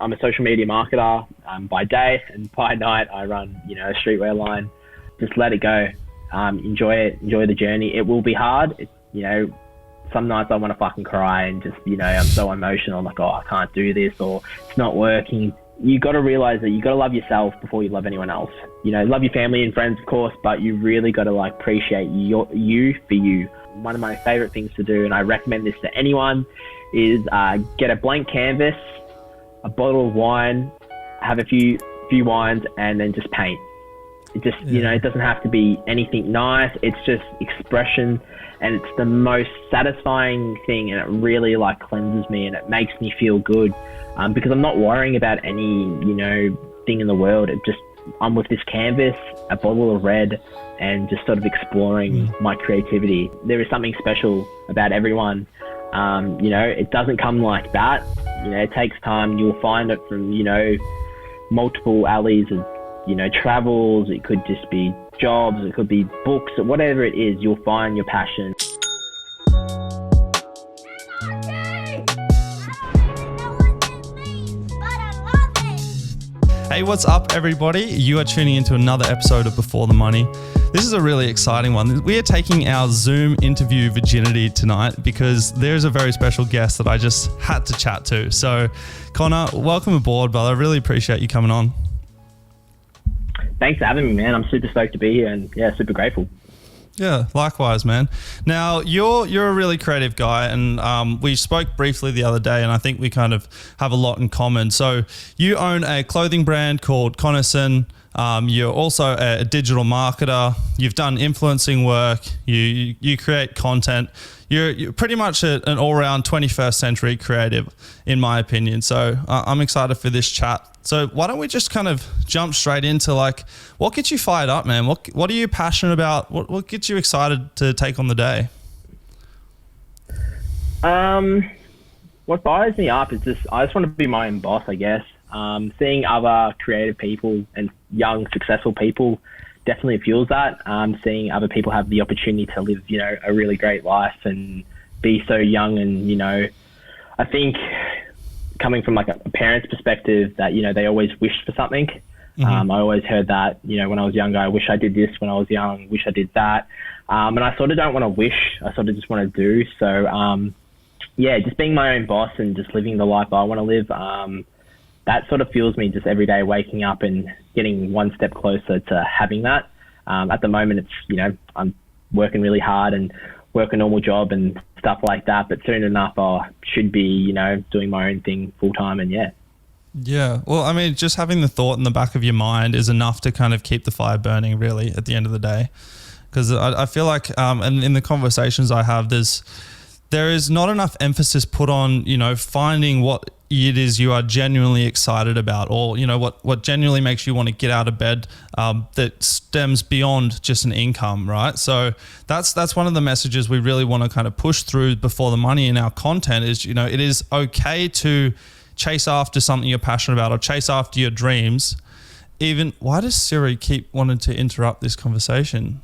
I'm a social media marketer by day, and by night I run, a streetwear line. Just let it go. Enjoy it. Enjoy the journey. It will be hard. Some nights I want to fucking cry and just, I'm so emotional. I'm like, oh, I can't do this, or it's not working. You got to realize that you got to love yourself before you love anyone else. Love your family and friends, of course, but you really got to appreciate you for you. One of my favorite things to do, and I recommend this to anyone, is get a blank canvas, a bottle of wine, have a few wines, and then just paint. It just, it doesn't have to be anything nice. It's just expression, and it's the most satisfying thing, and it really cleanses me, and it makes me feel good because I'm not worrying about any, thing in the world. I'm with this canvas, a bottle of red, and just sort of exploring my creativity. There is something special about everyone. It doesn't come like that. It takes time. You'll find it from, multiple alleys of, travels. It could just be jobs. It could be books. Whatever it is, you'll find your passion. Hey, what's up, everybody? You are tuning into another episode of Before the Money. This is a really exciting one. We are taking our Zoom interview virginity tonight because there's a very special guest that I just had to chat to. So, Connor, welcome aboard, brother. I really appreciate you coming on. Thanks for having me, man. I'm super stoked to be here, and super grateful. Yeah, likewise, man. Now, you're a really creative guy, and we spoke briefly the other day, and I think we kind of have a lot in common. So you own a clothing brand called CONISON. You're also a digital marketer. You've done influencing work. You create content. You're pretty much an all-round 21st century creative, in my opinion. So I'm excited for this chat. So why don't we just kind of jump straight into what gets you fired up, man? What are you passionate about? What gets you excited to take on the day? What fires me up is I just want to be my own boss, I guess. Seeing other creative people and young, successful people definitely fuels that. Seeing other people have the opportunity to live, a really great life and be so young. And, I think coming from a parent's perspective that, they always wished for something. Mm-hmm. I always heard that, when I was younger, I wish I did this when I was young, wish I did that. And I sort of don't want to wish, I sort of just want to do. So, just being my own boss and just living the life I want to live, that sort of fuels me just every day, waking up and getting one step closer to having that. At the moment, it's, I'm working really hard and work a normal job and stuff like that. But soon enough, I should be, doing my own thing full time. And Yeah. Well, I mean, just having the thought in the back of your mind is enough to kind of keep the fire burning, really, at the end of the day. Because I feel like, and in the conversations I have, there is not enough emphasis put on, finding what it is you are genuinely excited about, or, what genuinely makes you want to get out of bed, that stems beyond just an income, right? So that's one of the messages we really want to kind of push through Before the Money in our content is, it is okay to chase after something you're passionate about or chase after your dreams. Why does Siri keep wanting to interrupt this conversation?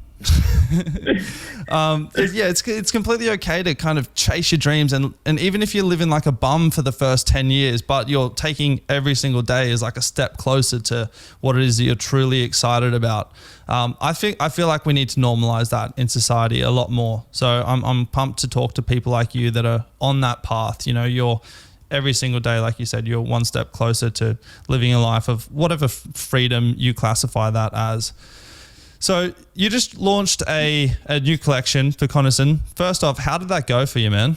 It's completely okay to kind of chase your dreams, and even if you're living like a bum for the first 10 years, but you're taking every single day as like a step closer to what it is that you're truly excited about. I feel like we need to normalize that in society a lot more. So I'm pumped to talk to people like you that are on that path. You're every single day, like you said, you're one step closer to living a life of whatever freedom you classify that as. So you just launched a new collection for CONISON. First off, how did that go for you, man?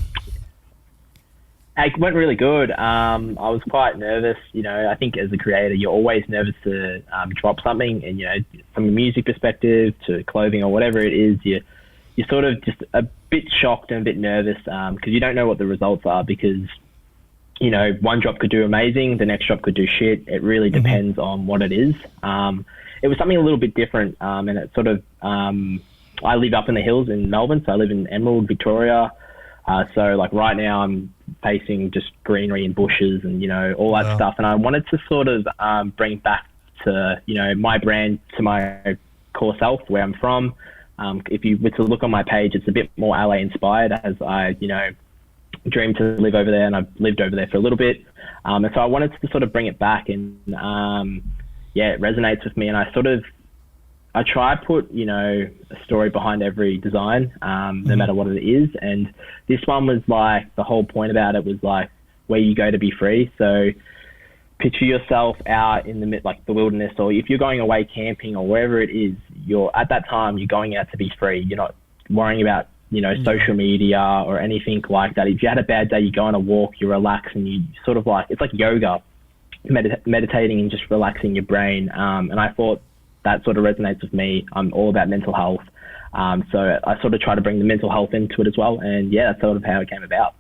It went really good. I was quite nervous. I think as a creator, you're always nervous to drop something. And, from a music perspective to clothing or whatever it is, you're sort of just a bit shocked and a bit nervous because you don't know what the results are because, one drop could do amazing, the next drop could do shit. It really depends on what it is. It was something a little bit different, and it sort of, I live up in the hills in Melbourne, so I live in Emerald, Victoria. So right now I'm facing just greenery and bushes and, all that stuff. And I wanted to sort of bring back to, my brand, to my core self, where I'm from. If you were to look on my page, it's a bit more LA inspired as I, dream to live over there, and I've lived over there for a little bit. And so I wanted to sort of bring it back, and it resonates with me. And I try to put, a story behind every design, no matter what it is. And this one was like, the whole point about it was like where you go to be free. So picture yourself out in the wilderness, or if you're going away camping or wherever it is, at that time you're going out to be free. You're not worrying about, social media or anything like that. If you had a bad day, you go on a walk, you relax, and you sort of it's like yoga, meditating and just relaxing your brain. And I thought that sort of resonates with me. I'm all about mental health. So I sort of try to bring the mental health into it as well. And that's sort of how it came about.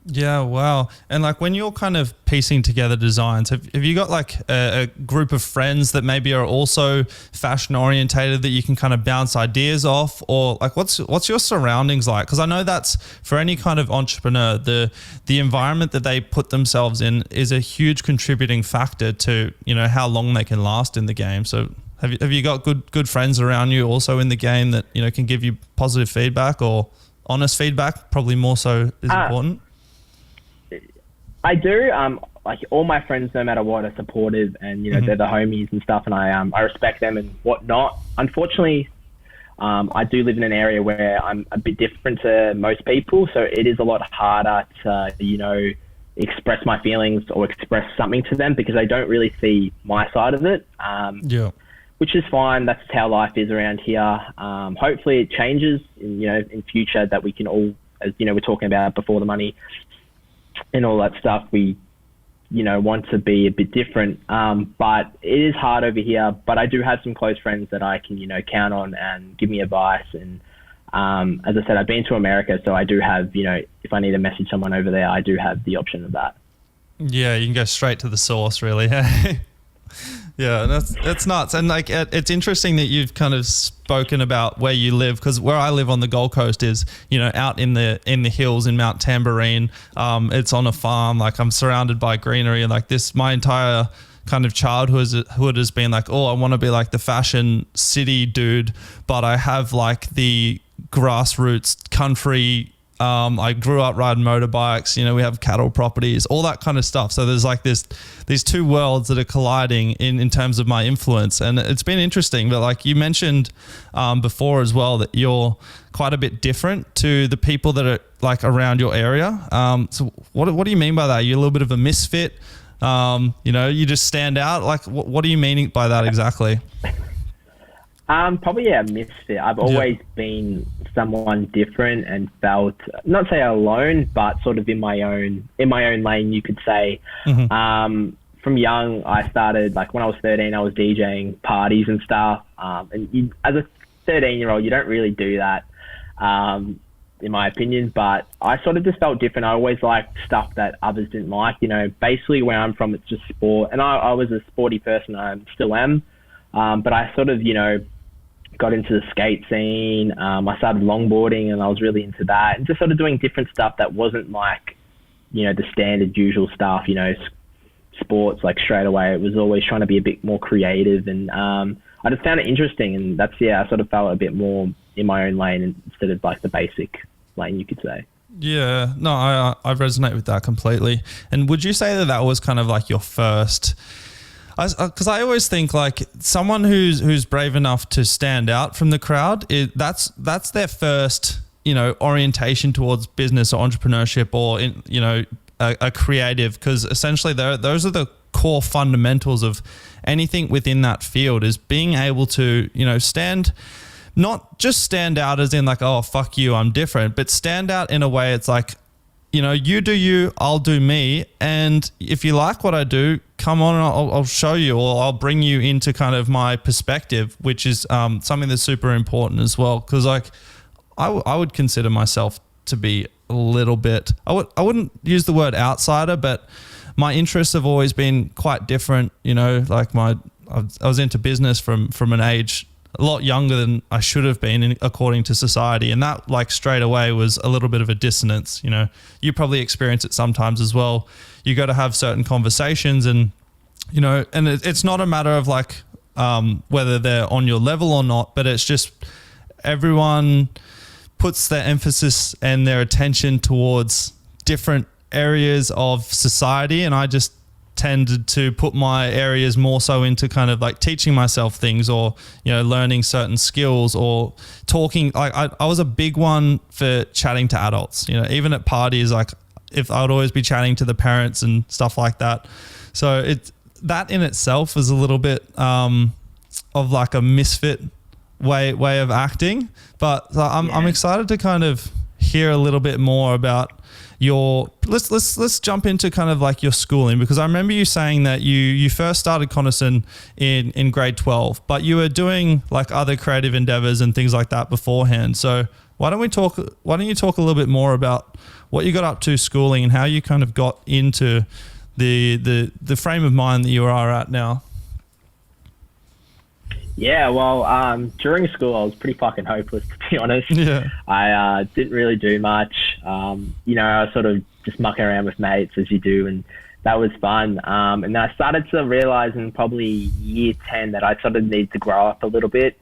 Yeah, wow. And like when you're kind of piecing together designs, have you got like a group of friends that maybe are also fashion orientated that you can kind of bounce ideas off, or like what's your surroundings like? Because I know that's for any kind of entrepreneur, the environment that they put themselves in is a huge contributing factor to, how long they can last in the game. So have you got good friends around you also in the game that, can give you positive feedback or honest feedback? Probably more so is important. I do. Like all my friends, no matter what, are supportive, and they're the homies and stuff, and I respect them and whatnot. Unfortunately, I do live in an area where I'm a bit different to most people, so it is a lot harder to express my feelings or express something to them because they don't really see my side of it. Which is fine. That's how life is around here. Hopefully, it changes in future, that we can all, as we're talking about before the money and all that stuff, we want to be a bit different, but it is hard over here. But I do have some close friends that I can count on and give me advice, and as I said, I've been to America, so I do have if I need to message someone over there, I do have the option of that. Yeah, you can go straight to the source, really. Yeah, that's nuts. And like, it's interesting that you've kind of spoken about where you live, because where I live on the Gold Coast is, out in the hills in Mount Tambourine. It's on a farm. Like, I'm surrounded by greenery, and like this, my entire kind of childhood has been like, oh, I want to be like the fashion city dude, but I have like the grassroots country. I grew up riding motorbikes, we have cattle properties, all that kind of stuff. So there's like these two worlds that are colliding in terms of my influence. And it's been interesting, but like you mentioned before as well, that you're quite a bit different to the people that are like around your area. So what do you mean by that? You're a little bit of a misfit, you just stand out. Like what do you mean by that exactly? Probably a misfit. I've always been someone different and felt, not say alone, but sort of in my own lane, you could say. From young, I started, like when I was 13, I was DJing parties and stuff. And as a 13-year-old, you don't really do that, in my opinion, but I sort of just felt different. I always liked stuff that others didn't like. Basically where I'm from, it's just sport. And I was a sporty person, I still am. But I sort of, got into the skate scene. I started longboarding, and I was really into that, and just sort of doing different stuff that wasn't like, the standard usual stuff, sports, like straight away. It was always trying to be a bit more creative, and I just found it interesting, and that's, I sort of felt a bit more in my own lane instead of like the basic lane, you could say. Yeah, no, I resonate with that completely. And would you say that was kind of like your first, because I always think like someone who's brave enough to stand out from the crowd, that's their first, orientation towards business or entrepreneurship, or a creative, because essentially those are the core fundamentals of anything within that field, is being able to, not just stand out as in like, oh, fuck you, I'm different, but stand out in a way it's like, you do you, I'll do me. And if you like what I do, come on, I'll show you, or I'll bring you into kind of my perspective, which is something that's super important as well. Because like I would consider myself to be a little bit, I wouldn't use the word outsider, but my interests have always been quite different. Like I was into business from an age a lot younger than I should have been according to society. And that like straight away was a little bit of a dissonance. You probably experience it sometimes as well. You got to have certain conversations, and, and it's not a matter of like whether they're on your level or not, but it's just everyone puts their emphasis and their attention towards different areas of society, and I just tended to put my areas more so into kind of like teaching myself things, or, you know, learning certain skills, or talking. Like I was a big one for chatting to adults, you know, even at parties, like if I would always be chatting to the parents and stuff like that. So that in itself is a little bit of like a misfit way of acting. But I'm excited to kind of hear a little bit more about your, let's jump into kind of like your schooling, because I remember you saying that you first started CONISON in grade 12, but you were doing like other creative endeavors and things like that beforehand. So why don't you talk a little bit more about what you got up to schooling and how you kind of got into the frame of mind that you are at now? Yeah, well, during school I was pretty fucking hopeless, to be honest. Yeah. I didn't really do much. You know, I was sort of just mucking around with mates as you do, and that was fun. And then I started to realise in probably year 10 that I sort of need to grow up a little bit.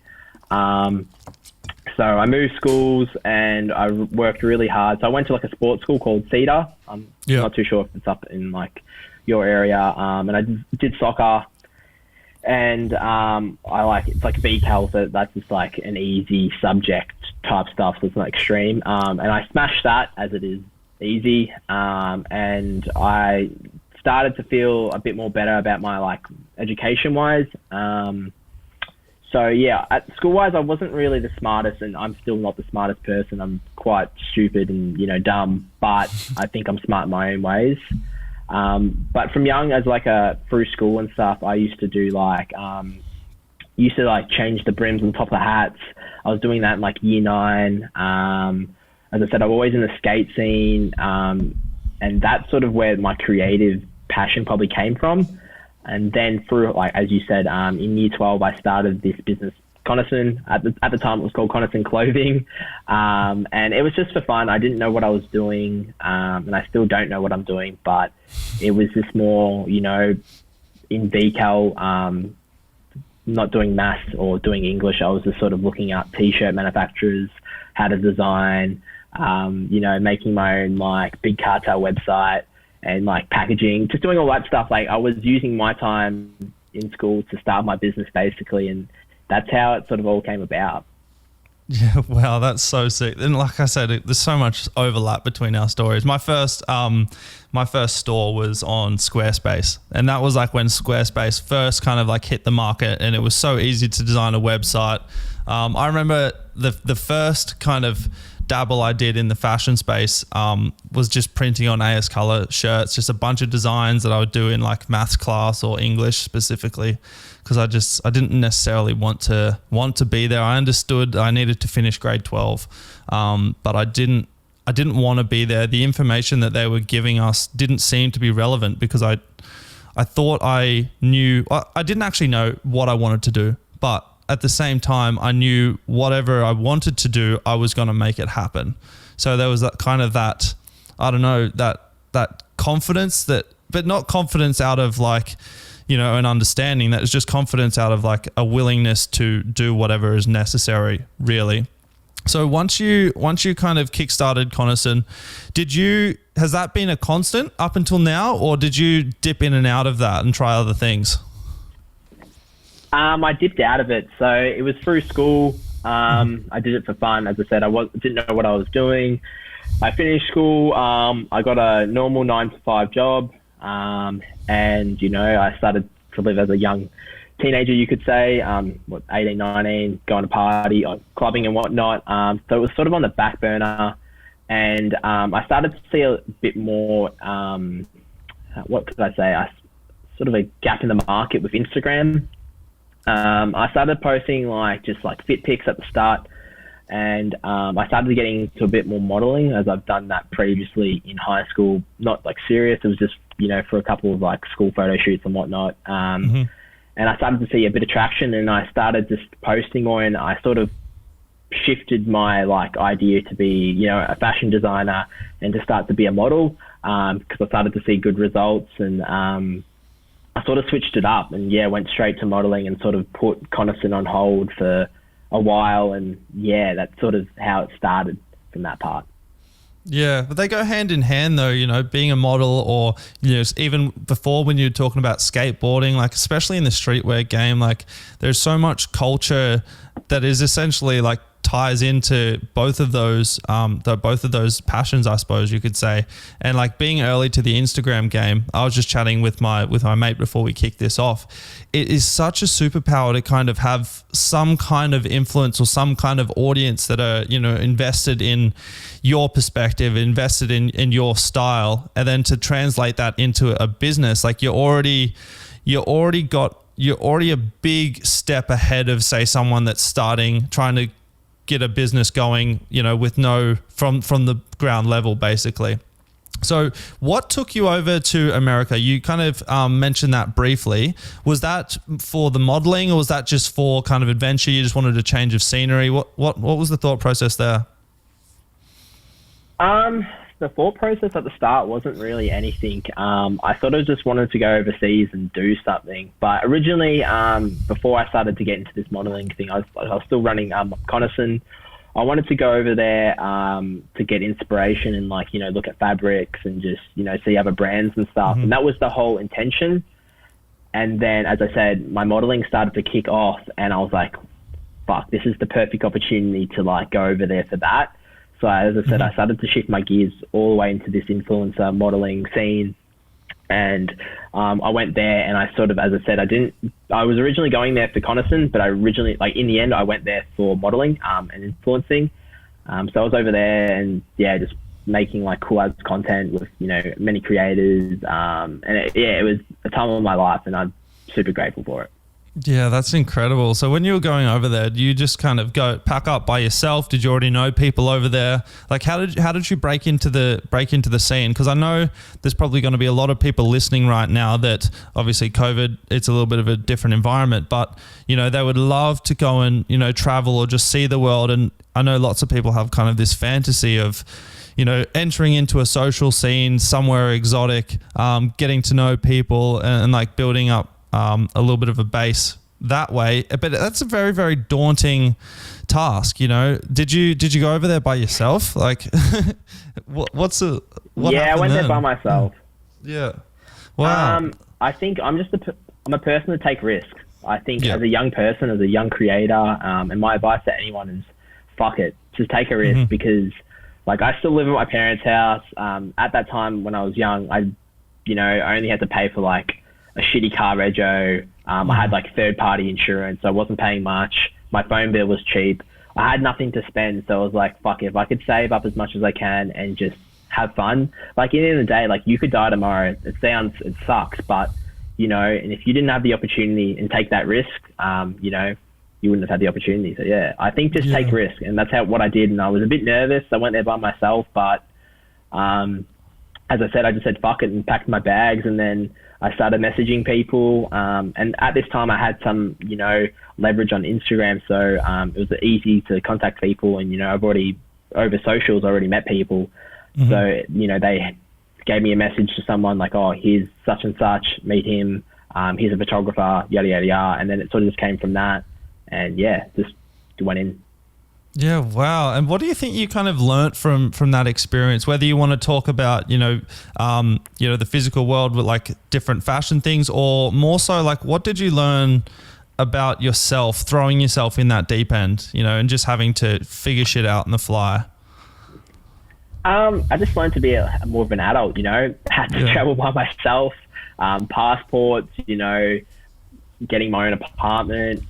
So I moved schools and I worked really hard. So I went to like a sports school called Cedar. I'm not too sure if it's up in like your area. And I did soccer. And it's like VCAL, so that's just like an easy subject type stuff, so it's not extreme. And I smashed that as it is easy. And I started to feel a bit more better about my like education wise. So yeah, at school wise, I wasn't really the smartest, and I'm still not the smartest person. I'm quite stupid and, you know, dumb, but I think I'm smart in my own ways. But from young, as like through school and stuff, I used to do like, change the brims on top of the hats. I was doing that in like year 9. As I said, I'm always in the skate scene. And that's sort of where my creative passion probably came from. And then through, like, as you said, in year 12, I started this business, CONISON. At the time, it was called CONISON Clothing. And it was just for fun. I didn't know what I was doing. And I still don't know what I'm doing, but it was just more, you know, in VCAL, not doing maths or doing English. I was just sort of looking up t-shirt manufacturers, how to design, you know, making my own like big cartel website and like packaging, just doing all that stuff. Like I was using my time in school to start my business basically. And that's how it sort of all came about. Yeah, wow, that's so sick. And like I said, there's so much overlap between our stories. My first store was on Squarespace, and that was like when Squarespace first kind of like hit the market, and it was so easy to design a website. I remember the first kind of dabble I did in the fashion space was just printing on AS Color shirts, just a bunch of designs that I would do in like maths class or English specifically, because I didn't necessarily want to be there. I understood I needed to finish grade 12, but I didn't want to be there. The information that they were giving us didn't seem to be relevant, because I thought I knew. I didn't actually know what I wanted to do, but at the same time, I knew whatever I wanted to do, I was going to make it happen. So there was that kind of that, I don't know, that confidence, but not confidence out of like, you know, an understanding. That was just confidence out of like a willingness to do whatever is necessary, really. So once you kind of kickstarted CONISON, has that been a constant up until now, or did you dip in and out of that and try other things? I dipped out of it. So it was through school. I did it for fun. As I said, didn't know what I was doing. I finished school. I got a normal 9-to-5 job. And, you know, I started to live as a young teenager, you could say, 18, 19, going to party, clubbing and whatnot. So it was sort of on the back burner. And I started to see a bit more, what could I say, sort of a gap in the market with Instagram. I started posting just fit pics at the start, and I started getting into a bit more modeling, as I've done that previously in high school. Not like serious, it was just, you know, for a couple of like school photo shoots and whatnot. And I started to see a bit of traction, and I started just posting more, and I sort of shifted my like idea to be, you know, a fashion designer and to start to be a model, because I started to see good results, and I sort of switched it up and went straight to modeling and sort of put CONISON on hold for a while. And that's sort of how it started from that part. Yeah, but they go hand in hand though, you know, being a model or, you know, even before when you're talking about skateboarding, like especially in the streetwear game, like there's so much culture that is essentially like ties into both of those passions, I suppose you could say. And like being early to the Instagram game, I was just chatting with my mate before we kicked this off. It is such a superpower to kind of have some kind of influence or some kind of audience that are, you know, invested in your perspective, invested in your style, and then to translate that into a business. Like you're already a big step ahead of, say, someone that's trying to get a business going, you know, with from the ground level, basically. So what took you over to America? You kind of mentioned that briefly. Was that for the modeling, or was that just for kind of adventure? You just wanted a change of scenery? What was the thought process there? The thought process at the start wasn't really anything. I sort of just wanted to go overseas and do something. But originally, before I started to get into this modeling thing, I was still running CONISON. I wanted to go over there to get inspiration and, like, you know, look at fabrics and just, you know, see other brands and stuff. And that was the whole intention. And then, as I said, my modeling started to kick off, and I was like, fuck, this is the perfect opportunity to, like, go over there for that. So as I said, I started to shift my gears all the way into this influencer modeling scene. And I went there, and I sort of, as I said, I was originally going there for CONISON, but in the end, I went there for modeling and influencing. So I was over there and, yeah, just making like cool ass content with, you know, many creators. And it was a time of my life, and I'm super grateful for it. Yeah, that's incredible. So when you were going over there, do you just kind of go pack up by yourself? Did you already know people over there? Like how did you break into the scene? Because I know there's probably going to be a lot of people listening right now that obviously COVID, it's a little bit of a different environment, but you know, they would love to go and, you know, travel or just see the world. And I know lots of people have kind of this fantasy of, you know, entering into a social scene somewhere exotic, getting to know people and like building up a little bit of a base that way. But that's a very, very daunting task, you know. Did you go over there by yourself? Like what I went there by myself. Yeah. Wow. I think I'm a person to take risks. I think as a young person, as a young creator, and my advice to anyone is fuck it. Just take a risk, because like I still live at my parents' house. At that time when I was young, I only had to pay for like a shitty car rego. I had like third-party insurance, so I wasn't paying much. My phone bill was cheap. I had nothing to spend, so I was like, fuck it, if I could save up as much as I can and just have fun. Like, at the end of the day, like, you could die tomorrow. It sucks, but, you know, and if you didn't have the opportunity and take that risk, you know, you wouldn't have had the opportunity. So, yeah, I think just take risk, and that's what I did. And I was a bit nervous. I went there by myself, but as I said, I just said fuck it and packed my bags, and then I started messaging people, and at this time I had some, you know, leverage on Instagram, so it was easy to contact people, and, you know, I've already, over socials, already met people, so, you know, they gave me a message to someone like, oh, here's such and such, meet him, he's a photographer, yada, yada, yada, and then it sort of just came from that, and yeah, just went in. Yeah, wow. And what do you think you kind of learnt from that experience? Whether you want to talk about, the physical world with like different fashion things, or more so like what did you learn about yourself, throwing yourself in that deep end, you know, and just having to figure shit out on the fly? I just learned to be more of an adult, you know, had to travel by myself, passports, you know, getting my own apartment,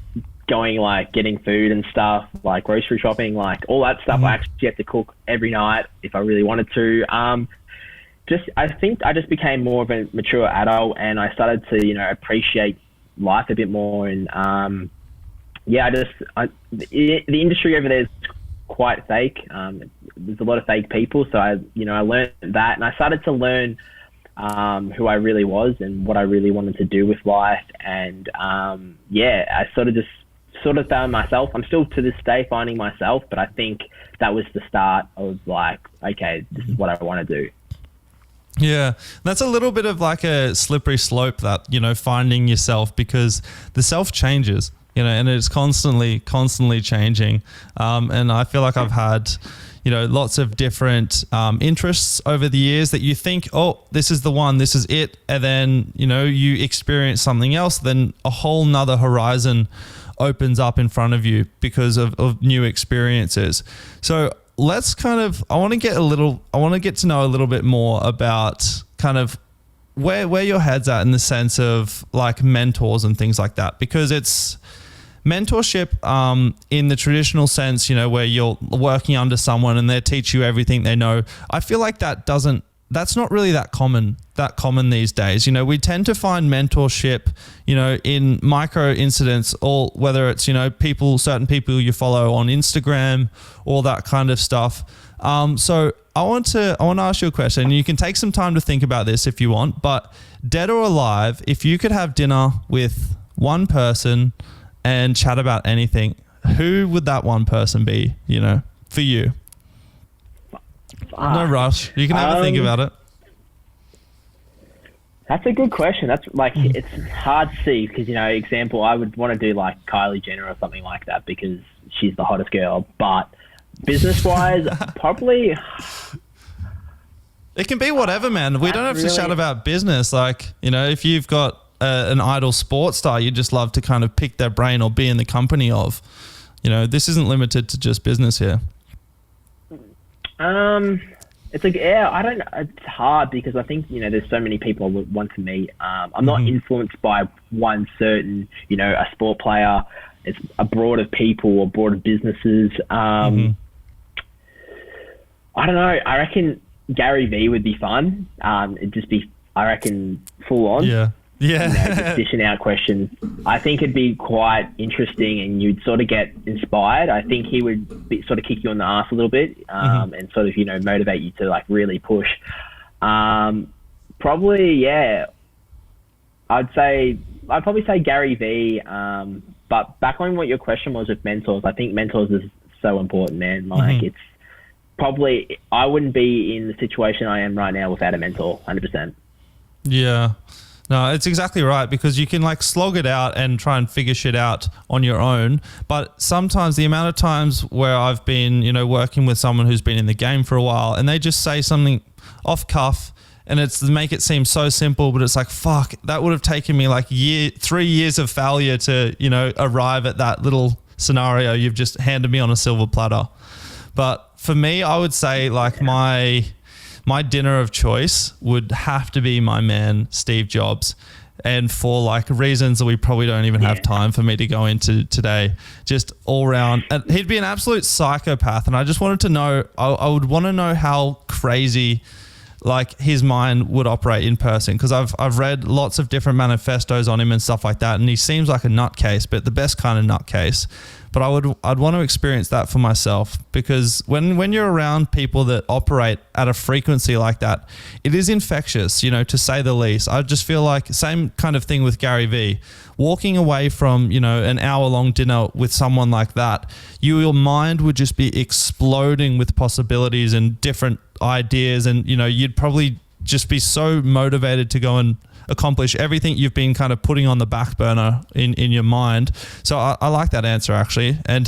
getting food and stuff, like grocery shopping, like all that stuff. I actually have to cook every night if I really wanted to. I think I just became more of a mature adult, and I started to, you know, appreciate life a bit more. And the industry over there is quite fake. There's a lot of fake people, so I learned that, and I started to learn who I really was and what I really wanted to do with life. And I sort of found myself. I'm still to this day finding myself, but I think that was the start of like, okay, this is what I want to do. Yeah, that's a little bit of like a slippery slope, that, you know, finding yourself, because the self changes, you know, and it's constantly changing. And I feel like I've had, lots of different interests over the years that you think, oh, this is the one, this is it. And then, you experience something else, then a whole nother horizon opens up in front of you because of new experiences. So let's I want to get to know a little bit more about kind of where your head's at in the sense of like mentors and things like that, because it's mentorship in the traditional sense, where you're working under someone and they teach you everything they know. I feel like that's not really that common these days. We tend to find mentorship, in micro incidents, or whether it's, certain people you follow on Instagram, all that kind of stuff. So I want to ask you a question. You can take some time to think about this if you want, but dead or alive, if you could have dinner with one person and chat about anything, who would that one person be, for you? No rush. You can have a think about it. That's a good question. That's it's hard to see because, example, I would want to do like Kylie Jenner or something like that because she's the hottest girl. But business-wise, probably... It can be whatever, man. We don't have to chat about business. Like, if you've got an idol sports star you just love to kind of pick their brain or be in the company of, this isn't limited to just business here. It's like, I don't know. It's hard because I think, there's so many people I would want to meet. I'm not influenced by one certain, a sport player. It's a broad of people or broad of businesses. I don't know. I reckon Gary Vee would be fun. It'd just be, I reckon, full on. Yeah. Just dishing out questions. I think it'd be quite interesting and you'd sort of get inspired. I think he would sort of kick you on the ass a little bit and sort of, motivate you to like really push. Probably, I'd probably say Gary Vee. But back on what your question was with mentors, I think mentors is so important, man. Like it's probably, I wouldn't be in the situation I am right now without a mentor, 100%. Yeah. No, it's exactly right, because you can like slog it out and try and figure shit out on your own. But sometimes the amount of times where I've been, working with someone who's been in the game for a while and they just say something off cuff and it's make it seem so simple, but it's like, fuck, that would have taken me like 3 years of failure to, arrive at that little scenario you've just handed me on a silver platter. But for me, I would say like my dinner of choice would have to be my man, Steve Jobs. And for like reasons that we probably don't even have time for me to go into today, just all around. And he'd be an absolute psychopath. And I just wanted to know, I would want to know how crazy like his mind would operate in person. Cause I've read lots of different manifestos on him and stuff like that. And he seems like a nutcase, but the best kind of nutcase. But I'd want to experience that for myself, because when you're around people that operate at a frequency like that, it is infectious, to say the least. I just feel like same kind of thing with Gary Vee. Walking away from, an hour-long dinner with someone like that, your mind would just be exploding with possibilities and different ideas, and you'd probably just be so motivated to go and accomplish everything you've been kind of putting on the back burner in your mind. So I like that answer actually. And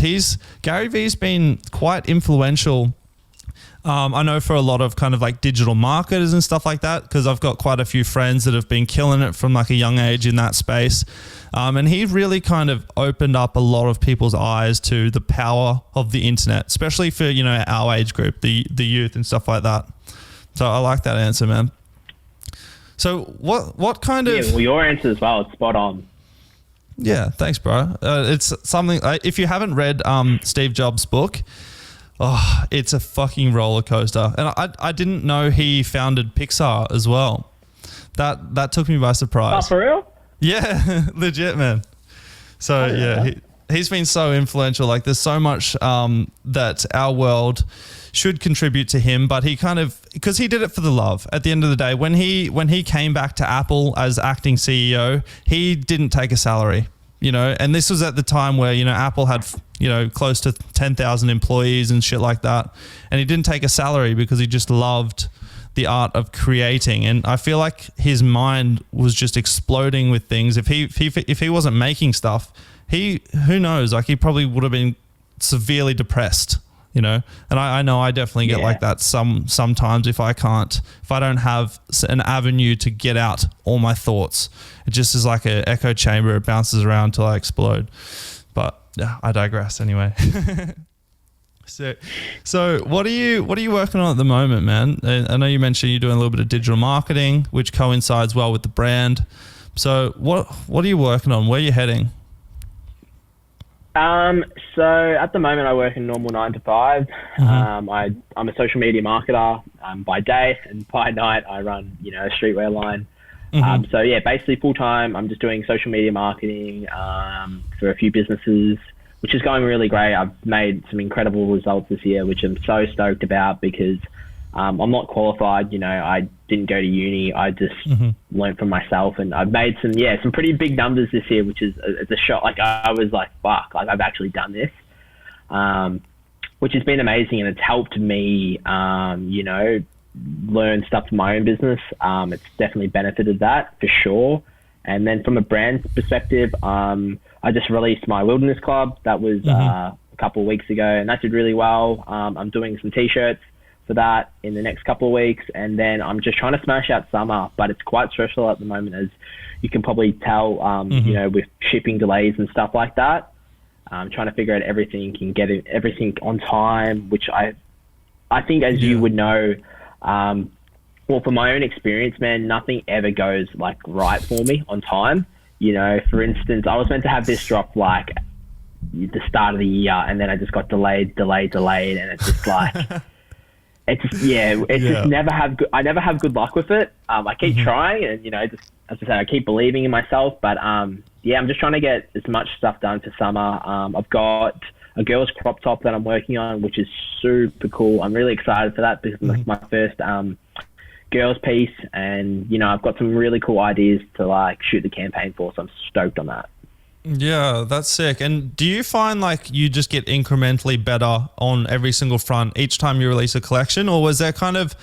Gary Vee's been quite influential. I know for a lot of kind of like digital marketers and stuff like that, because I've got quite a few friends that have been killing it from like a young age in that space. And he really kind of opened up a lot of people's eyes to the power of the internet, especially for, our age group, the youth and stuff like that. So I like that answer, man. So what kind of... Yeah, well, your answer as well, it's spot on. Yeah, thanks, bro. It's something... if you haven't read Steve Jobs' book, it's a fucking roller coaster. And I didn't know he founded Pixar as well. That took me by surprise. Oh, for real? Yeah, legit, man. So, he's been so influential. Like, there's so much that our world should contribute to him, but he kind of, because he did it for the love. At the end of the day, when he came back to Apple as acting CEO, he didn't take a salary, and this was at the time where, Apple had, close to 10,000 employees and shit like that. And he didn't take a salary because he just loved the art of creating. And I feel like his mind was just exploding with things. If he wasn't making stuff, who knows, like he probably would have been severely depressed, you know. And I know I definitely get like that sometimes if I don't have an avenue to get out all my thoughts. It just is like an echo chamber. It bounces around till I explode. But yeah, I digress anyway. So what are you working on at the moment, man? I know you mentioned you're doing a little bit of digital marketing, which coincides well with the brand. So what are you working on? Where are you heading? So at the moment I work a normal 9 to 5. I'm a social media marketer by day, and by night I run, a streetwear line. So yeah, basically full time I'm just doing social media marketing for a few businesses, which is going really great. I've made some incredible results this year, which I'm so stoked about because I'm not qualified. I didn't go to uni. I just learned from myself, and I've made some pretty big numbers this year, which is a shock. Like I was like, fuck, like I've actually done this, which has been amazing, and it's helped me, learn stuff from my own business. It's definitely benefited that for sure. And then from a brand perspective, I just released my Wilderness Club. That was a couple of weeks ago, and that did really well. I'm doing some t-shirts for that in the next couple of weeks, and then I'm just trying to smash out summer, but it's quite stressful at the moment, as you can probably tell, with shipping delays and stuff like that. I'm trying to figure out everything and get everything on time, which I think, as you would know, well, from my own experience, man, nothing ever goes like right for me on time. For instance, I was meant to have this drop like the start of the year, and then I just got delayed, and it's just like, just never have good. I never have good luck with it. I keep trying, and just as I said, I keep believing in myself. But I'm just trying to get as much stuff done for summer. I've got a girl's crop top that I'm working on, which is super cool. I'm really excited for that because it's my first girls piece, and I've got some really cool ideas to like shoot the campaign for, so I'm stoked on that. Yeah, that's sick. And do you find like you just get incrementally better on every single front each time you release a collection, or was there kind of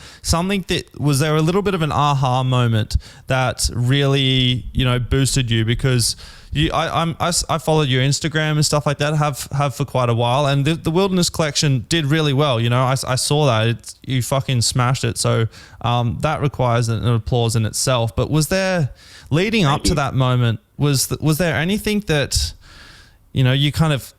was there a little bit of an aha moment that really, boosted you? Because I followed your Instagram and stuff like that, have for quite a while, and the Wilderness collection did really well. I saw that you fucking smashed it. So that requires an applause in itself. But was there, leading up to that moment, was there anything that you kind of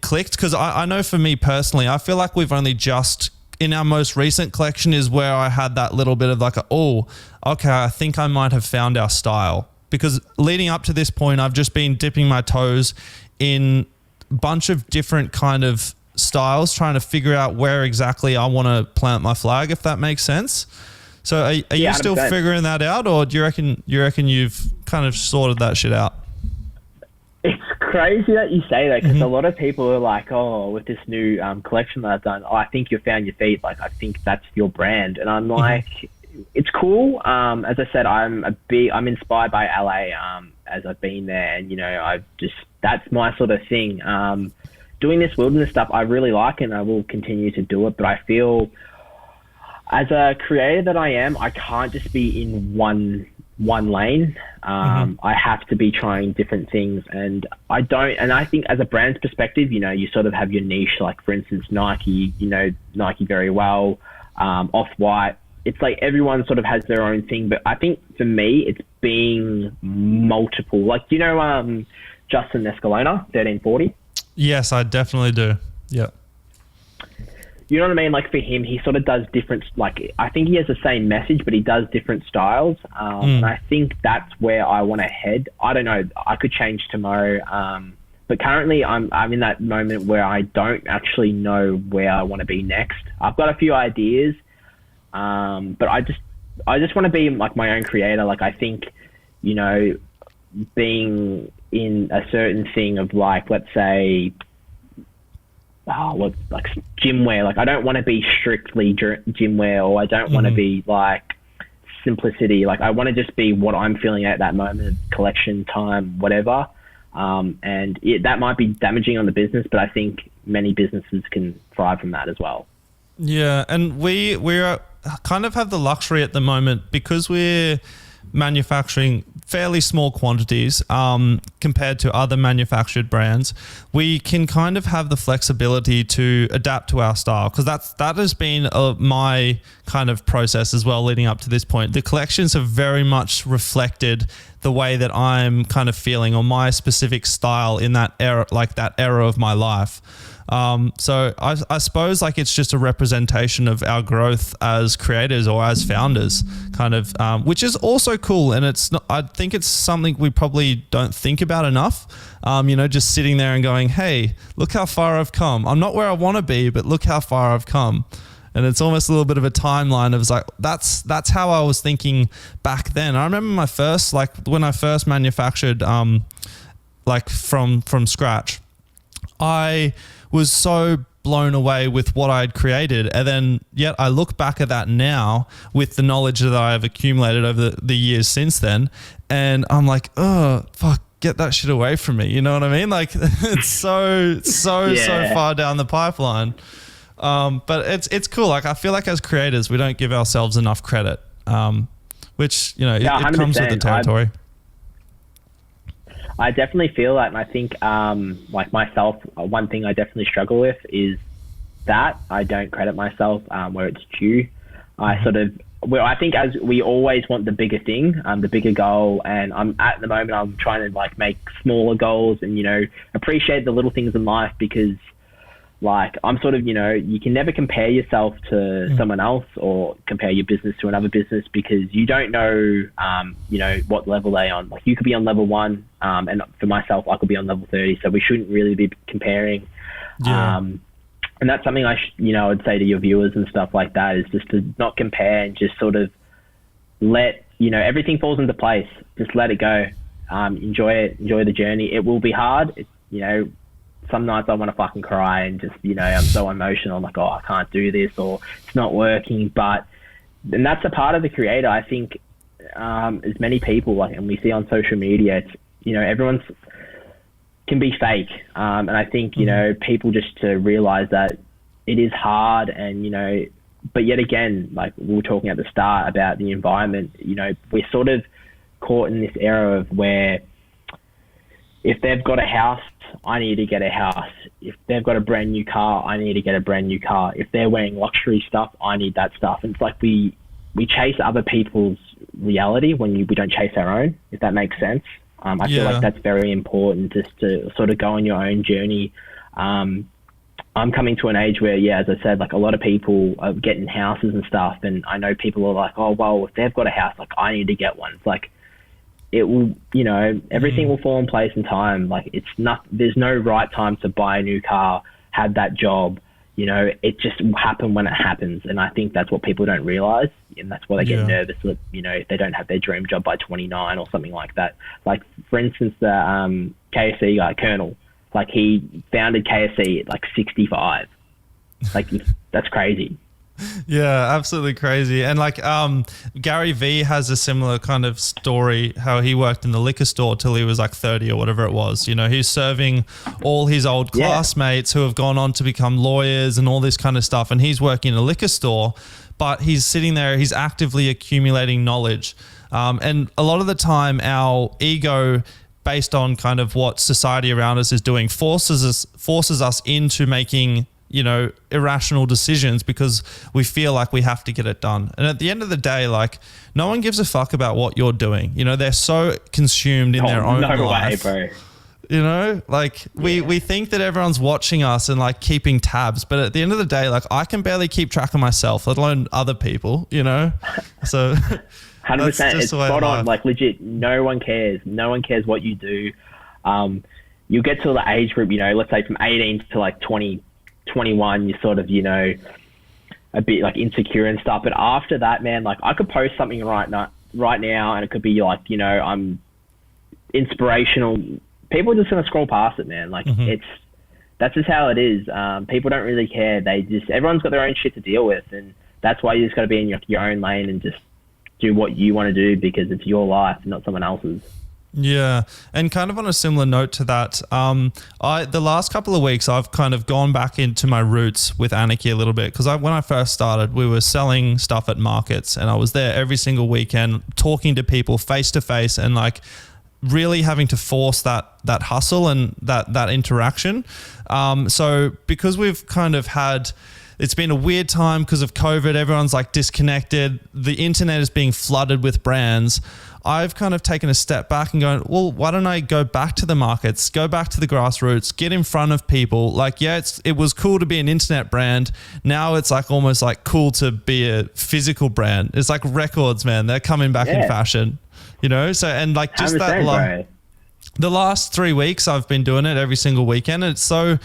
clicked? Because I know for me personally, I feel like we've only just, in our most recent collection, is where I had that little bit of like I think I might have found our style. Because leading up to this point, I've just been dipping my toes in a bunch of different kind of styles, trying to figure out where exactly I want to plant my flag, if that makes sense. So are you still 100%. Figuring that out, or do you reckon you've kind of sorted that shit out? It's crazy that you say that, because a lot of people are like, with this new collection that I've done, I think you found your feet. Like, I think that's your brand. And I'm like, it's cool. As I said, I'm inspired by LA, as I've been there, and that's my sort of thing. Doing this wilderness stuff, I really like, and I will continue to do it. But I feel, as a creator that I am, I can't just be in one lane. I have to be trying different things, and I don't. And I think, as a brand's perspective, you sort of have your niche. Like, for instance, Nike. Nike very well. Off-White. It's like everyone sort of has their own thing, but I think for me, it's being multiple. Like, Justin Escalona, 1340? Yes, I definitely do. Yeah. You know what I mean? Like, for him, he sort of does different, like, I think he has the same message, but he does different styles. And I think that's where I want to head. I don't know. I could change tomorrow. But currently I'm in that moment where I don't actually know where I want to be next. I've got a few ideas. But I just want to be like my own creator. Like, I think, being in a certain thing of like, let's say, like gym wear. Like, I don't want to be strictly gym wear, or I don't want to be like simplicity. Like, I want to just be what I'm feeling at that moment, collection time, whatever. And that might be damaging on the business, but I think many businesses can thrive from that as well. Yeah, and we're kind of have the luxury at the moment, because we're manufacturing fairly small quantities compared to other manufactured brands, we can kind of have the flexibility to adapt to our style, because that has been my kind of process as well leading up to this point. The collections have very much reflected the way that I'm kind of feeling, or my specific style in that era, like that era of my life. So I suppose like it's just a representation of our growth as creators or as founders, kind of, which is also cool. And it's not, I think it's something we probably don't think about enough. Just sitting there and going, hey, look how far I've come. I'm not where I want to be, but look how far I've come. And it's almost a little bit of a timeline of like, that's how I was thinking back then. I remember when I first manufactured, like from scratch, I was so blown away with what I'd created. And then yet I look back at that now with the knowledge that I've accumulated over the years since then. And I'm like, oh, fuck, get that shit away from me. You know what I mean? Like it's so far down the pipeline. But it's cool. Like I feel like as creators, we don't give ourselves enough credit, which, it comes with the territory. I definitely feel that, and I think, like myself, one thing I definitely struggle with is that I don't credit myself where it's due. I think as we always want the bigger thing, the bigger goal, and I'm trying to like make smaller goals and appreciate the little things in life, because like I'm sort of, you can never compare yourself to someone else or compare your business to another business, because you don't know, what level they're on. Like you could be on level 1, and for myself, I could be on level 30. So we shouldn't really be comparing. Yeah. And that's something I would say to your viewers and stuff like that, is just to not compare and just sort of let, everything falls into place. Just let it go. Enjoy it. Enjoy the journey. It will be hard. Some nights I want to fucking cry and just, I'm so emotional. I'm like, oh, I can't do this, or it's not working. And that's a part of the creator. I think as many people, and we see on social media, it's, everyone's can be fake. And I think, people just to realize that it is hard and, but yet again, like we were talking at the start about the environment, we're sort of caught in this era of where if they've got a house, I need to get a house. If they've got a brand new car, I need to get a brand new car. If they're wearing luxury stuff, I need that stuff. And it's like we chase other people's reality when we don't chase our own, if that makes sense. I feel like that's very important, just to sort of go on your own journey. I'm coming to an age where, as I said, like a lot of people are getting houses and stuff. And I know people are like, oh, well, if they've got a house, like I need to get one. It's like, it will, everything will fall in place in time. Like there's no right time to buy a new car, have that job, it just will happen when it happens. And I think that's what people don't realize. And that's why they get nervous that, if they don't have their dream job by 29 or something like that. Like for instance, the KFC guy, Colonel, like he founded KFC at like 65. Like that's crazy. Yeah, absolutely crazy. And like Gary Vee has a similar kind of story, how he worked in the liquor store till he was like 30 or whatever it was. He's serving all his old classmates who have gone on to become lawyers and all this kind of stuff. And he's working in a liquor store, but he's sitting there, he's actively accumulating knowledge. And a lot of the time our ego, based on kind of what society around us is doing, forces us into making irrational decisions because we feel like we have to get it done. And at the end of the day, like no one gives a fuck about what you're doing. They're so consumed in their own life. Way, bro. We think that everyone's watching us and like keeping tabs, but at the end of the day, like I can barely keep track of myself, let alone other people, So 100%, it's spot on. Like legit, no one cares. No one cares what you do. You'll get to the age group, let's say from 18 to like 21, you're sort of, a bit like insecure and stuff. But after that, man, like I could post something right now and it could be like, I'm inspirational. People are just going to scroll past it, man. Like that's just how it is. People don't really care. Everyone's got their own shit to deal with. And that's why you just got to be in your own lane and just do what you want to do because it's your life, not someone else's. Yeah, and kind of on a similar note to that, the last couple of weeks I've kind of gone back into my roots with Anarchy a little bit, because when I first started, we were selling stuff at markets, and I was there every single weekend talking to people face to face, and like really having to force that hustle and that interaction. So because we've kind of had, it's been a weird time because of COVID, everyone's like disconnected, the internet is being flooded with brands. I've kind of taken a step back and going, well, why don't I go back to the markets, go back to the grassroots, get in front of people? Like, yeah, it was cool to be an internet brand. Now it's like almost like cool to be a physical brand. It's like records, man. They're coming back in fashion, you know? So, and like just that, the last 3 weeks I've been doing it every single weekend. And it's so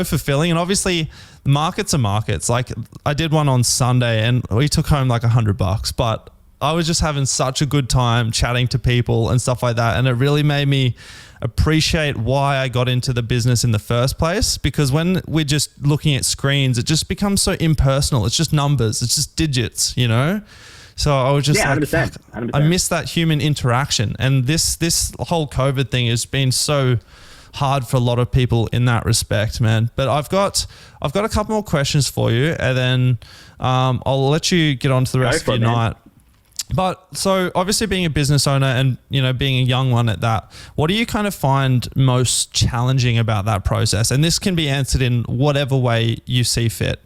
fulfilling. And obviously markets are markets. Like I did one on Sunday and we took home like $100, but I was just having such a good time chatting to people and stuff like that. And it really made me appreciate why I got into the business in the first place, because when we're just looking at screens, it just becomes so impersonal. It's just numbers, it's just digits, you know? So I was just 100%. I miss that human interaction. And this whole COVID thing has been so hard for a lot of people in that respect, man. But I've got a couple more questions for you, and then I'll let you get on to the rest of your night. But so obviously being a business owner and, you know, being a young one at that, what do you kind of find most challenging about that process? And this can be answered in whatever way you see fit.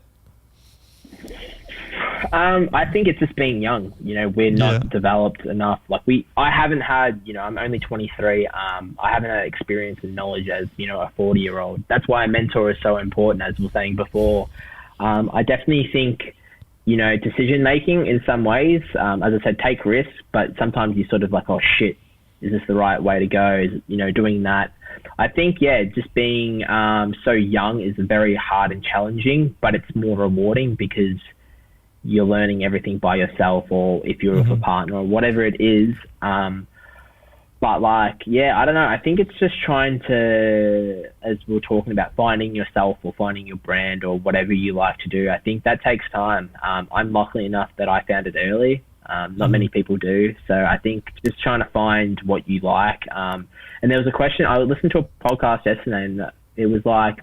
I think it's just being young. You know, we're not developed enough. Like I haven't had, you know, I'm only 23. I haven't had experience and knowledge as, you know, a 40-year-old. That's why a mentor is so important, as we were saying before. I definitely think, you know, decision making in some ways, as I said, take risks, but sometimes you're sort of like, oh shit, is this the right way to go? Is, you know, doing that. I think, yeah, just being so young is very hard and challenging, but it's more rewarding because you're learning everything by yourself, or if you're with a partner or whatever it is. But like, yeah, I don't know. I think it's just trying to, as we were talking about, finding yourself or finding your brand or whatever you like to do. I think that takes time. I'm lucky enough that I found it early. Not many people do. So I think just trying to find what you like. And there was a question, I listened to a podcast yesterday, and it was like,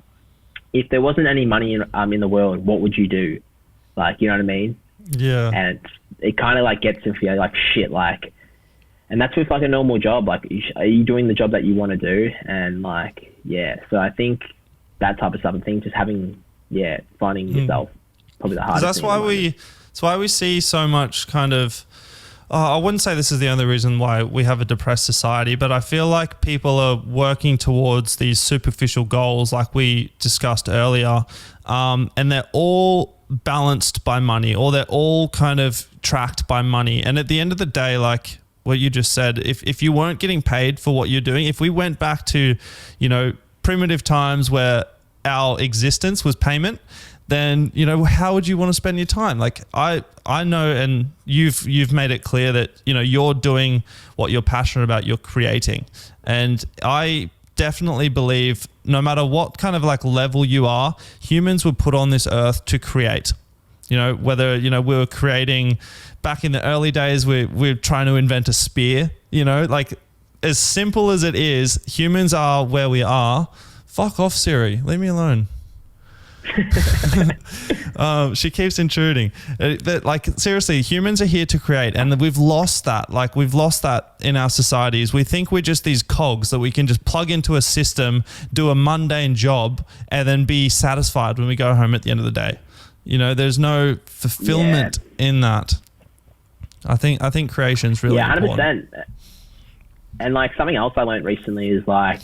if there wasn't any money in the world, what would you do? Like, you know what I mean? Yeah. And it kind of like gets into you like, shit, like, and that's with like a normal job. Like, are you doing the job that you want to do? And like, yeah. So I think that type of stuff, I think just having, finding yourself, probably the hardest thing. That's why we see so much kind of, I wouldn't say this is the only reason why we have a depressed society, but I feel like people are working towards these superficial goals like we discussed earlier, and they're all balanced by money, or they're all kind of tracked by money. And at the end of the day, like what you just said, if you weren't getting paid for what you're doing, if we went back to, you know, primitive times where our existence was payment, then, you know, how would you want to spend your time? Like I know, and you've made it clear that, you know, you're doing what you're passionate about, you're creating. And I definitely believe no matter what kind of like level you are, humans were put on this earth to create. You know, whether, you know, we were creating back in the early days, we're trying to invent a spear, you know, like as simple as it is, humans are where we are. Fuck off, Siri, leave me alone. She keeps intruding. Like seriously, humans are here to create, and we've lost that. Like we've lost that in our societies. We think we're just these cogs that we can just plug into a system, do a mundane job, and then be satisfied when we go home at the end of the day. You know, there's no fulfillment in that. I think creation's really important. 100%. And like something else I learned recently is like,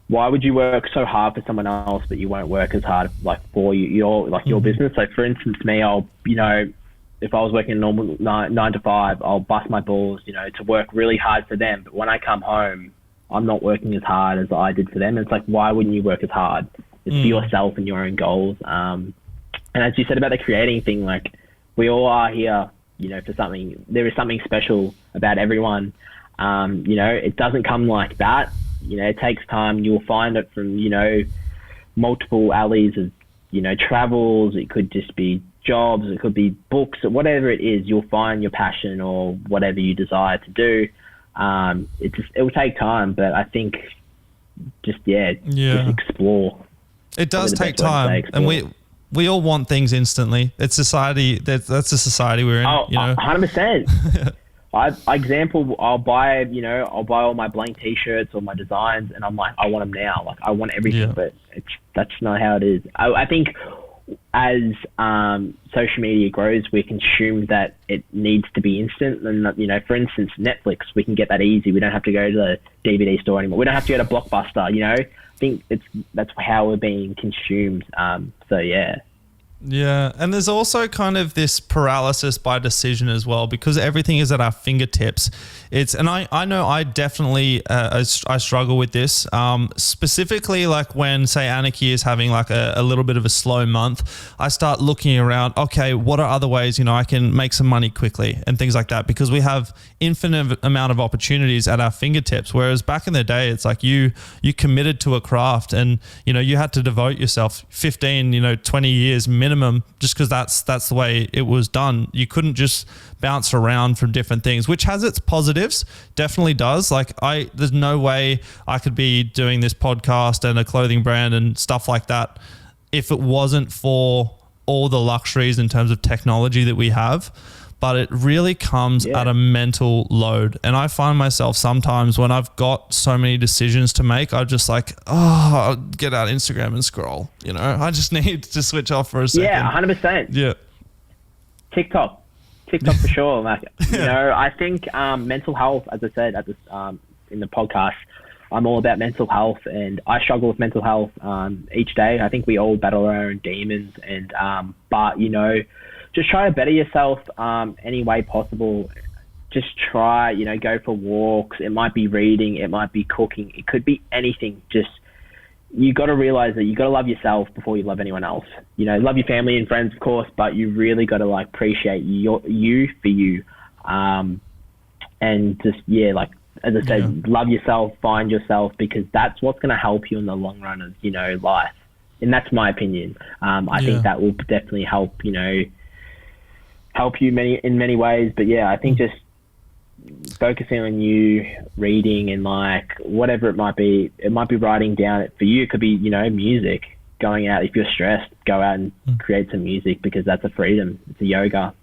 why would you work so hard for someone else, but you won't work as hard like for your business? So for instance, me, I'll, you know, if I was working a normal 9 to 5, I'll bust my balls, you know, to work really hard for them. But when I come home, I'm not working as hard as I did for them. And it's like, why wouldn't you work as hard? It's for yourself and your own goals. And as you said about the creating thing, like we all are here, you know, for something. There is something special about everyone. You know, it doesn't come like that. You know, it takes time. You'll find it from, you know, multiple alleys of, you know, travels. It could just be jobs. It could be books or whatever it is. You'll find your passion or whatever you desire to do. It will take time, but I think just explore. It does take time, and we all want things instantly. It's society. That's the society we're in. 100%. I'll buy all my blank T-shirts or my designs, and I'm like, I want them now. Like, I want everything, but that's not how it is. I think as social media grows, we consume that it needs to be instant. And for instance, Netflix, we can get that easy. We don't have to go to the DVD store anymore. We don't have to go to Blockbuster. I think that's how we're being consumed. So yeah. Yeah, and there's also kind of this paralysis by decision as well, because everything is at our fingertips. I know I definitely I struggle with this, specifically like when, say, Anarchy is having like a little bit of a slow month. I start looking around, okay, what are other ways I can make some money quickly and things like that, because we have infinite amount of opportunities at our fingertips. Whereas back in the day, it's like you committed to a craft, and you had to devote yourself 15 20 years minimum, just because that's the way it was done. You couldn't just bounce around from different things, which has its positives, definitely does. Like there's no way I could be doing this podcast and a clothing brand and stuff like that if it wasn't for all the luxuries in terms of technology that we have. But it really comes at a mental load. And I find myself sometimes when I've got so many decisions to make, I'm just like, I'll get out Instagram and scroll. I just need to switch off for a second. Yeah, 100%. Yeah. TikTok for sure. Like, I think mental health, as I said at this in the podcast, I'm all about mental health, and I struggle with mental health each day. I think we all battle our own demons, and but just try to better yourself any way possible. Just try, go for walks. It might be reading, it might be cooking, it could be anything. Just, you got to realize that you got to love yourself before you love anyone else. Love your family and friends, of course, but you really got to appreciate you for you. And just, as I said, love yourself, find yourself, because that's what's going to help you in the long run of, life. And that's my opinion. I think that will definitely help you in many ways. But I think just focusing on you, reading, and whatever it might be writing down. For you, it could be music, going out. If you're stressed, go out and create some music, because that's a freedom. It's a yoga.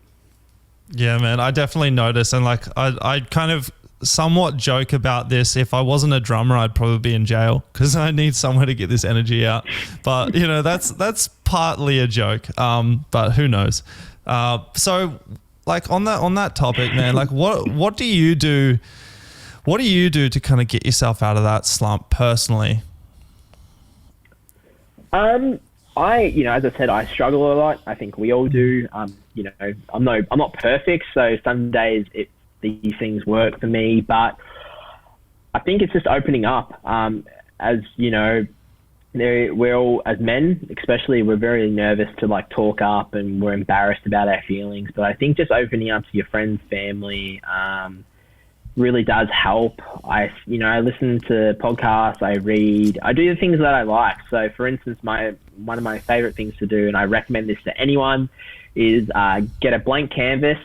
Yeah, man, I definitely notice. And I kind of somewhat joke about this. If I wasn't a drummer, I'd probably be in jail, because I need somewhere to get this energy out. But that's partly a joke. But who knows? So on that topic, man, what do you do? What do you do to kind of get yourself out of that slump personally? As I said, I struggle a lot. I think we all do. I'm not perfect, so some days these things work for me, but I think it's just opening up. We're all, as men especially, we're very nervous to talk up, and we're embarrassed about our feelings. But I think just opening up to your friends, family, really does help. I listen to podcasts, I read, I do the things that I like. So for instance, one of my favorite things to do, and I recommend this to anyone, is get a blank canvas,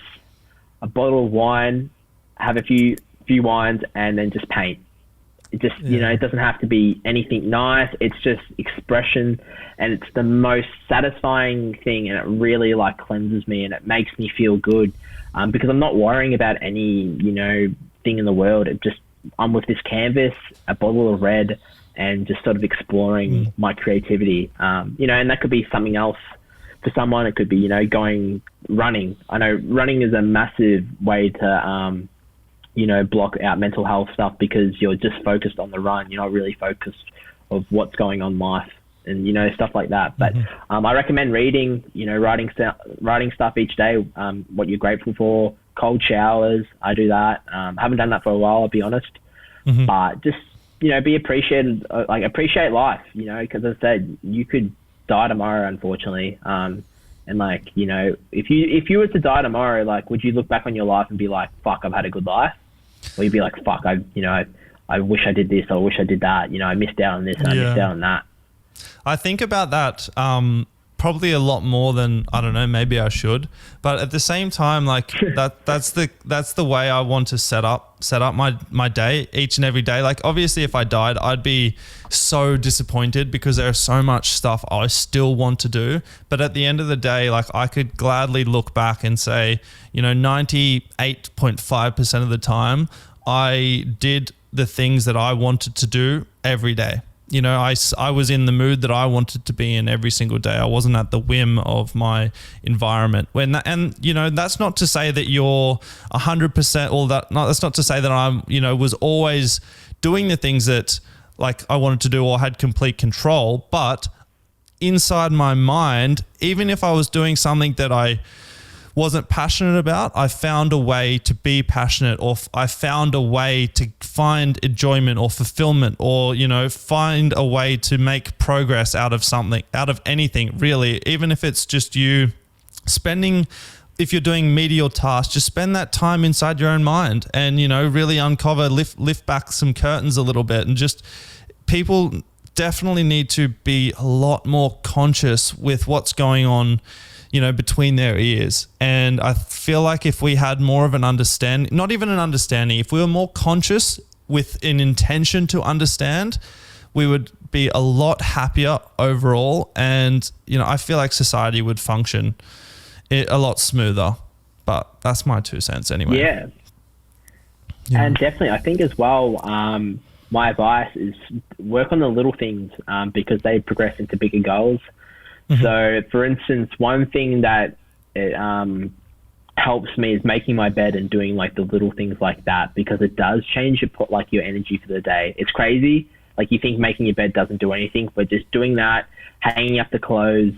a bottle of wine, have a few wines, and then just paint. It just, it doesn't have to be anything nice. It's just expression, and it's the most satisfying thing, and it really cleanses me, and it makes me feel good, because I'm not worrying about any, thing in the world. I'm with this canvas, a bottle of red, and just sort of exploring my creativity. And that could be something else for someone. It could be, going running. I know running is a massive way to, block out mental health stuff, because you're just focused on the run. You're not really focused of what's going on in life, and stuff like that. But I recommend reading, writing stuff each day, what you're grateful for. Cold showers, I do that. Haven't done that for a while, I'll be honest. But just be appreciated, appreciate life, because as I said, you could die tomorrow, unfortunately. And if you were to die tomorrow, would you look back on your life and be like, fuck, I've had a good life? Or you'd be like, fuck, I wish I did this, or I wish I did that. I missed out on this, and I missed out on that. I think about that probably a lot more than, I don't know, maybe I should. But at the same time, like that's the way I want to set up my day each and every day. Like obviously if I died, I'd be so disappointed because there's so much stuff I still want to do. But at the end of the day, like I could gladly look back and say, 98.5% of the time I did the things that I wanted to do every day. I was in the mood that I wanted to be in every single day. I wasn't at the whim of my environment. That's not to say that you're 100% all that. No, that's not to say that I'm, was always doing the things that like I wanted to do or had complete control. But inside my mind, even if I was doing something that I wasn't passionate about, I found a way to be passionate, or I found a way to find enjoyment or fulfillment, or, find a way to make progress out of something, out of anything really. Even if it's just you spending, if you're doing medial tasks, just spend that time inside your own mind and, really uncover, lift back some curtains a little bit. And just people definitely need to be a lot more conscious with what's going on, between their ears. And I feel like if we had more of an understanding, not even an understanding, if we were more conscious with an intention to understand, we would be a lot happier overall. And, I feel like society would function a lot smoother, but that's my 2 cents anyway. Yeah. And definitely, I think as well, my advice is work on the little things because they progress into bigger goals. Mm-hmm. So, for instance, one thing that helps me is making my bed and doing like the little things like that, because it does change your energy for the day. It's crazy. Like you think making your bed doesn't do anything, but just doing that, hanging up the clothes,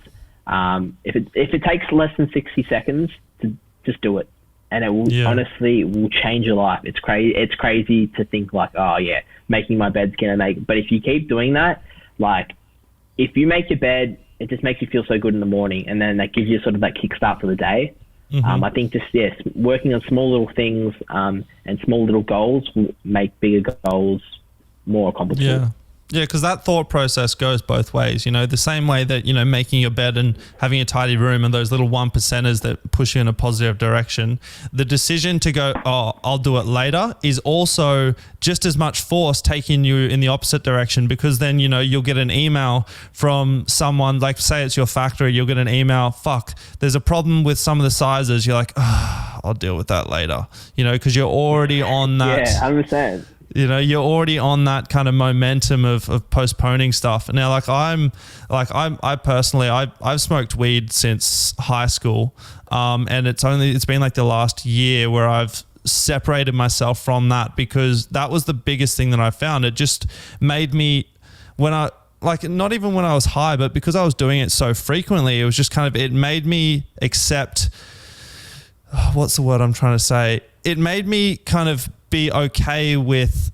if it takes less than 60 seconds, to just do it, and it will honestly will change your life. It's crazy. It's crazy to think like, oh yeah, making my bed's gonna make. But if you keep doing that, like if you make your bed, it just makes you feel so good in the morning, and then that gives you sort of that kickstart for the day. Mm-hmm. I think just working on small little things and small little goals will make bigger goals more accomplishable. Yeah, because that thought process goes both ways. The same way that, making your bed and having a tidy room and those little 1%ers that push you in a positive direction, the decision to go, oh, I'll do it later, is also just as much force taking you in the opposite direction, because then, you'll get an email from someone, like say it's your factory, you'll get an email, there's a problem with some of the sizes. You're like, I'll deal with that later, because you're already on that. Yeah, 100%. You're already on that kind of momentum of postponing stuff. Now, I personally, I've smoked weed since high school. And it's been like the last year where I've separated myself from that, because that was the biggest thing that I found. It just made me, not even when I was high, but because I was doing it so frequently, it was just it made me accept, what's the word I'm trying to say? It made me kind of be okay with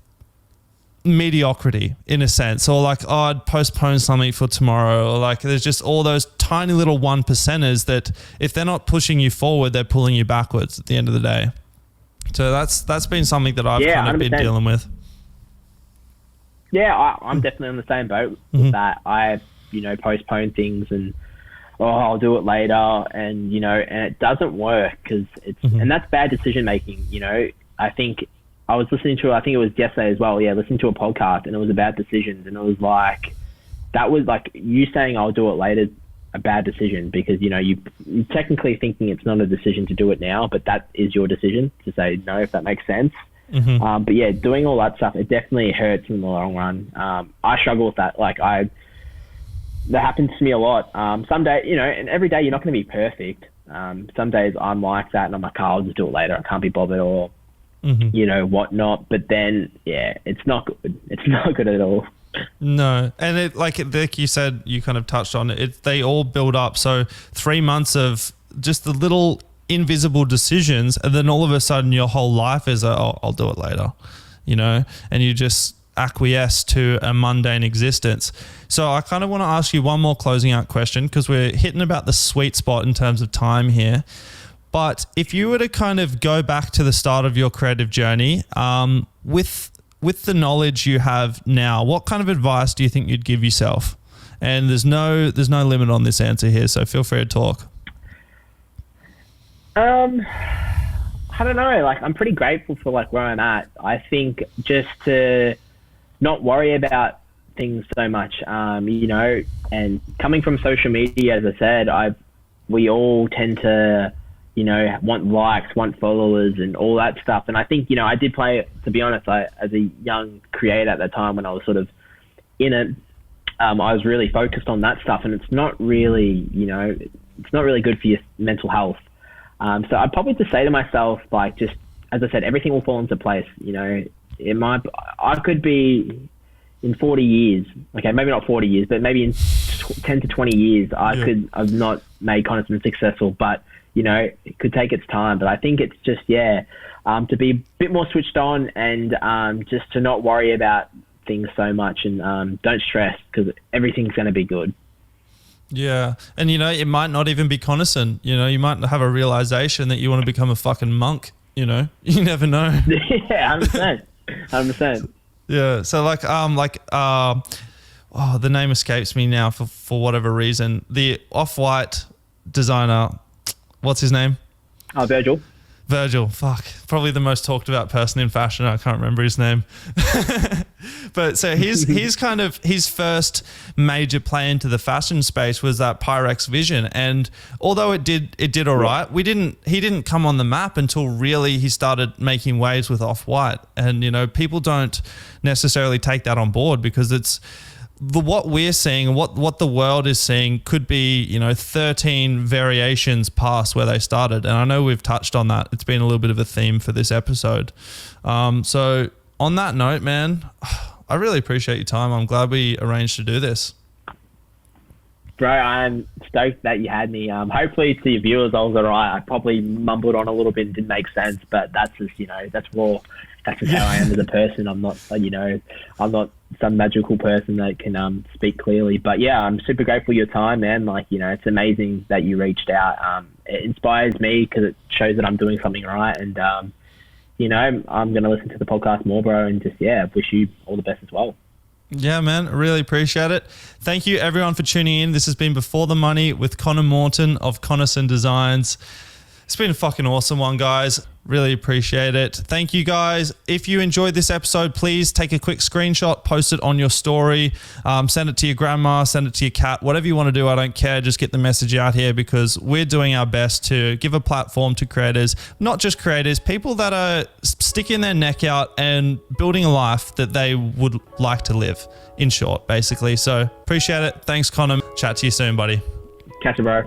mediocrity in a sense, or I'd postpone something for tomorrow, or there's just all those tiny little 1%ers that if they're not pushing you forward, they're pulling you backwards at the end of the day. So that's been something that I've kind of 100%. Been dealing with. Yeah, I'm definitely on the same boat with that. I postpone things and I'll do it later, and and it doesn't work, because it's and that's bad decision making. I think I was listening to, I think it was yesterday as well, listening to a podcast, and it was about decisions, and it was that was you saying I'll do it later, a bad decision, because you're technically thinking it's not a decision to do it now, but that is your decision to say no, if that makes sense. But yeah, doing all that stuff, it definitely hurts in the long run. I struggle with that. That happens to me a lot. Some day, and every day you're not going to be perfect. Some days I'm like that, and I'm like, I'll just do it later, I can't be bothered, or whatnot. But then, it's not good. It's not good at all. No. And it, like you said, you kind of touched on it, they all build up. So 3 months of just the little invisible decisions, and then all of a sudden your whole life is, I'll do it later, and you just acquiesce to a mundane existence. So I kind of want to ask you one more closing out question, because we're hitting about the sweet spot in terms of time here. But if you were to kind of go back to the start of your creative journey, with the knowledge you have now, what kind of advice do you think you'd give yourself? And there's no limit on this answer here, so feel free to talk. I don't know. Like, I'm pretty grateful for like where I'm at. I think just to not worry about things so much, you know, and coming from social media, as I said, we all tend to, you know, want likes, want followers and all that stuff. And I think, you know, I did play, to be honest, as a young creator at that time when I was sort of in it, I was really focused on that stuff, and it's not really, you know, it's not really good for your mental health. So I'd probably just say to myself, like, just, as I said, everything will fall into place. You know, I could be in 40 years, okay, maybe not 40 years, but maybe in 10 to 20 years, I've not made CONISON successful, but, you know, it could take its time. But I think it's just, to be a bit more switched on and just to not worry about things so much and don't stress, because everything's going to be good. Yeah. And, you know, it might not even be CONISON. You know, you might have a realization that you want to become a fucking monk, you know? You never know. Yeah, 100%. 100%. Yeah. So, the name escapes me now for whatever reason. The Off-White designer, what's his name? Virgil, fuck. Probably the most talked about person in fashion. I can't remember his name. But so he's kind of, his first major play into the fashion space was that Pyrex Vision. And although it did all right, he didn't come on the map until really he started making waves with Off-White. And, you know, people don't necessarily take that on board, because it's, what we're seeing and what the world is seeing could be, you know, 13 variations past where they started. And I know we've touched on that. It's been a little bit of a theme for this episode. So on that note, man, I really appreciate your time. I'm glad we arranged to do this. Bro, I'm stoked that you had me. Hopefully to your viewers, I was all right. I probably mumbled on a little bit and didn't make sense, but that's just, you know, that's raw. That's just how I am as a person. I'm not, you know, I'm not some magical person that can speak clearly. But yeah, I'm super grateful for your time, man. Like, you know, it's amazing that you reached out. It inspires me because it shows that I'm doing something right. And, you know, I'm going to listen to the podcast more, bro, and just, wish you all the best as well. Yeah, man, I really appreciate it. Thank you, everyone, for tuning in. This has been Before the Money with Connor Morton of CONISON Designs. It's been a fucking awesome one, guys. Really appreciate it. Thank you, guys. If you enjoyed this episode, please take a quick screenshot, post it on your story, send it to your grandma, send it to your cat, whatever you want to do. I don't care. Just get the message out here, because we're doing our best to give a platform to creators, not just creators, people that are sticking their neck out and building a life that they would like to live, in short, basically. So appreciate it. Thanks, Connor. Chat to you soon, buddy. Catch you, bro.